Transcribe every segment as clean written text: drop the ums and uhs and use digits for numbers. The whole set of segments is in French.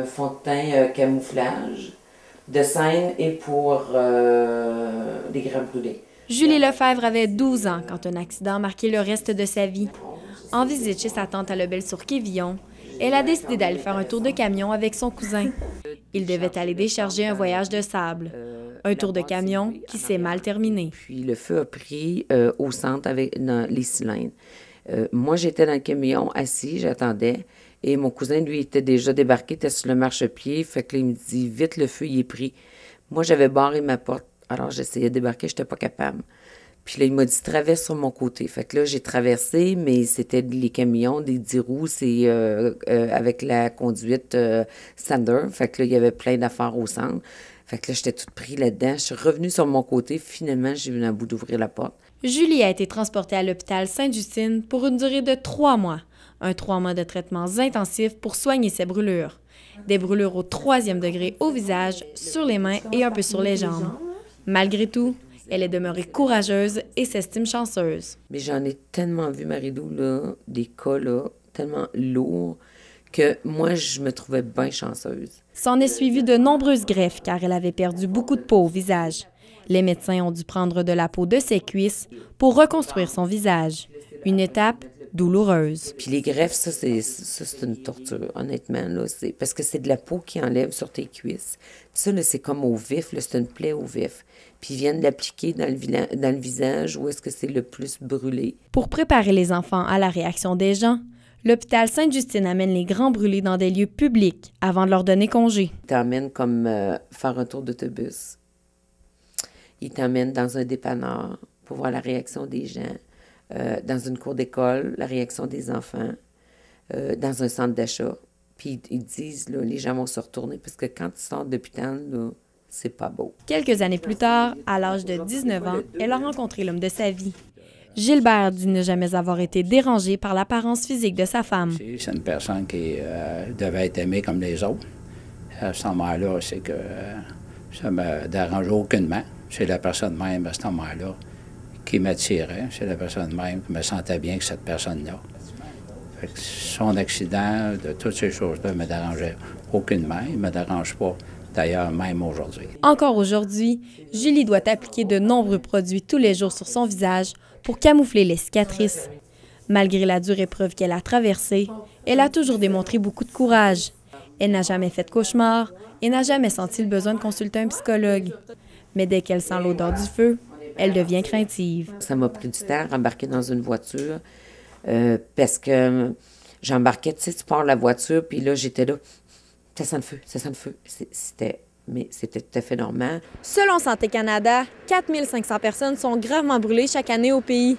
Fond de teint camouflage, de scène et pour des grains brûlés. Julie Lefebvre avait 12 ans quand un accident a marqué le reste de sa vie. En visite chez sa tante à Lebel-sur-Quévillon, elle a décidé d'aller faire un tour de camion avec son cousin. Ils devaient aller décharger un voyage de sable. Un tour de camion qui s'est mal terminé. Puis le feu a pris au centre dans les cylindres. Moi, j'étais dans le camion, assis, j'attendais. Et mon cousin, lui, était déjà débarqué, était sur le marchepied. Fait que là, il me dit, vite, le feu, il est pris. Moi, j'avais barré ma porte. Alors, j'essayais de débarquer, je n'étais pas capable. Puis là, il m'a dit, traverse sur mon côté. Fait que là, j'ai traversé, mais c'était les camions, des 10 roues, c'est avec la conduite Sander. Fait que là, il y avait plein d'affaires au centre. Fait que là, j'étais toute pris là-dedans. Je suis revenue sur mon côté. Finalement, j'ai eu un bout d'ouvrir la porte. Julie a été transportée à l'hôpital Sainte-Justine pour une durée de 3 mois. Un 3 mois de traitements intensifs pour soigner ses brûlures. Des brûlures au 3e degré au visage, sur les mains et un peu sur les jambes. Malgré tout, elle est demeurée courageuse et s'estime chanceuse. Mais j'en ai tellement vu, Marie-Lou, là, des cas là, tellement lourds, que moi, je me trouvais bien chanceuse. S'en est suivi de nombreuses greffes car elle avait perdu beaucoup de peau au visage. Les médecins ont dû prendre de la peau de ses cuisses pour reconstruire son visage. Une étape douloureuse. Puis les greffes, ça c'est une torture, honnêtement. Là, parce que c'est de la peau qui enlève sur tes cuisses. Puis ça, là, c'est comme au vif, là, c'est une plaie au vif. Puis ils viennent l'appliquer dans le visage où est-ce que c'est le plus brûlé. Pour préparer les enfants à la réaction des gens, l'hôpital Sainte-Justine amène les grands brûlés dans des lieux publics avant de leur donner congé. Ils t'emmènent comme faire un tour d'autobus. Ils t'emmènent dans un dépanneur pour voir la réaction des gens. Dans une cour d'école, la réaction des enfants, dans un centre d'achat. Puis ils disent, là, les gens vont se retourner parce que quand ils sortent d'hôpital, là, c'est pas beau. Quelques années plus tard, à l'âge de 19 ans, elle a rencontré l'homme de sa vie. Gilbert dit ne jamais avoir été dérangé par l'apparence physique de sa femme. C'est une personne qui devait être aimée comme les autres. À ce moment-là, c'est que ça ne me dérange aucunement. C'est la personne même à ce moment-là qui m'attirait. C'est la personne même qui me sentait bien que cette personne-là. Son accident, de toutes ces choses-là, ne me dérangeait aucunement. Il ne me dérange pas, d'ailleurs, même aujourd'hui. Encore aujourd'hui, Julie doit appliquer de nombreux produits tous les jours sur son visage pour camoufler les cicatrices. Malgré la dure épreuve qu'elle a traversée, elle a toujours démontré beaucoup de courage. Elle n'a jamais fait de cauchemar et n'a jamais senti le besoin de consulter un psychologue. Mais dès qu'elle sent l'odeur du feu, elle devient craintive. Ça m'a pris du temps à embarquer dans une voiture parce que j'embarquais, tu sais, tu pars la voiture, puis là, j'étais là, ça sent le feu, ça sent le feu. Mais c'était tout à fait normal. Selon Santé Canada, 4500 personnes sont gravement brûlées chaque année au pays.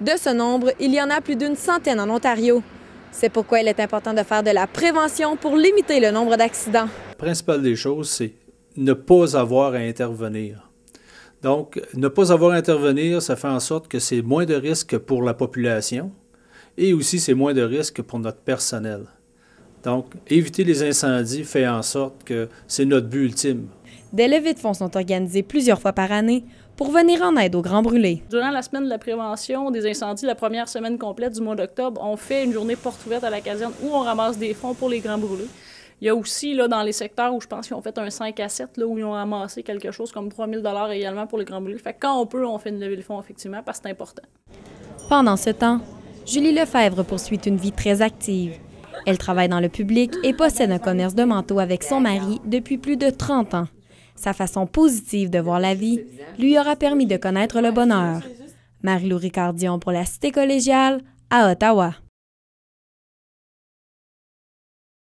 De ce nombre, il y en a plus d'une centaine en Ontario. C'est pourquoi il est important de faire de la prévention pour limiter le nombre d'accidents. La principale des choses, c'est ne pas avoir à intervenir. Donc, ne pas avoir à intervenir, ça fait en sorte que c'est moins de risques pour la population et aussi c'est moins de risques pour notre personnel. Donc, éviter les incendies fait en sorte que c'est notre but ultime. Des levées de fonds sont organisées plusieurs fois par année pour venir en aide aux grands brûlés. Durant la semaine de la prévention des incendies, la première semaine complète du mois d'octobre, on fait une journée porte ouverte à la caserne où on ramasse des fonds pour les grands brûlés. Il y a aussi, là, dans les secteurs où je pense qu'ils ont fait un 5 à 7, là, où ils ont ramassé quelque chose comme 3 000 $ également pour les grands brûlés. Fait que quand on peut, on fait une levée de fonds, effectivement, parce que c'est important. Pendant ce temps, Julie Lefebvre poursuit une vie très active. Elle travaille dans le public et possède un commerce de manteaux avec son mari depuis plus de 30 ans. Sa façon positive de voir la vie lui aura permis de connaître le bonheur. Marie-Lou Ricardion pour la Cité collégiale à Ottawa.